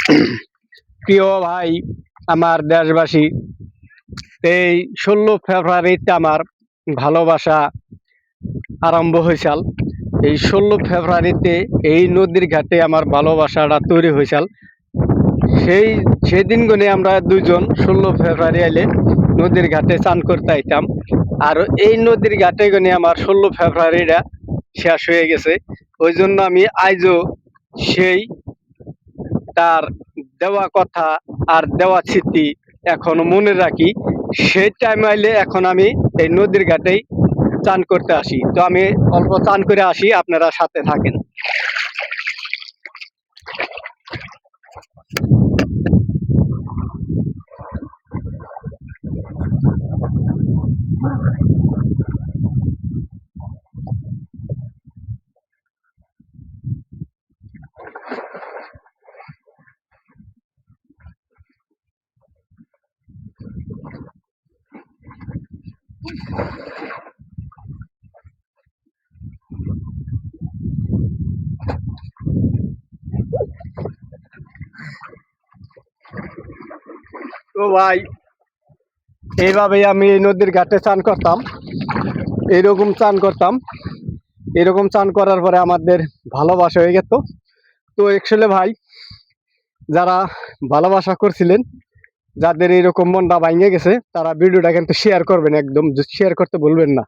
প্রিয় ভাই, আমার দেশবাসী, এই 16 ফেব্রুয়ারিতে আমার ভালোবাসা আরম্ভ হয়েছিল। এই 16 ফেব্রুয়ারিতে এই নদীর ঘাটে আমার ভালোবাসাটা তৈরি হয়েছিল। সেদিন গনে আমরা দুজন 16 ফেব্রুয়ারি আইলে নদীর ঘাটে চান করতে আইতাম। আর এই নদীর ঘাটে গনে আমার 16 ফেব্রুয়ারিটা শেষ হয়ে গেছে। ওই জন্য আমি আজও সেই তার দেওয়া কথা আর দেওয়া স্মৃতি এখনো মনে রাখি। সেই টাইম আইলে এখন আমি এই নদীর ঘাটেই চান করতে আসি। তো আমি অল্প চান করে আসি, আপনারা সাথে থাকেন। তো ভাই, এইভাবেই আমি এই নদীর ঘাটে চান করতাম। এইরকম চান করতাম। এরকম চান করার পরে আমাদের ভালোবাসা হয়ে গেত। তো অ্যাকচুয়ালি ভাই, যারা ভালোবাসা করছিলেন, যাদের এরকম মনটা ভাঙে গেছে, তারা ভিডিওটা কিন্তু শেয়ার করবেন, একদম শেয়ার করতে ভুলবেন না।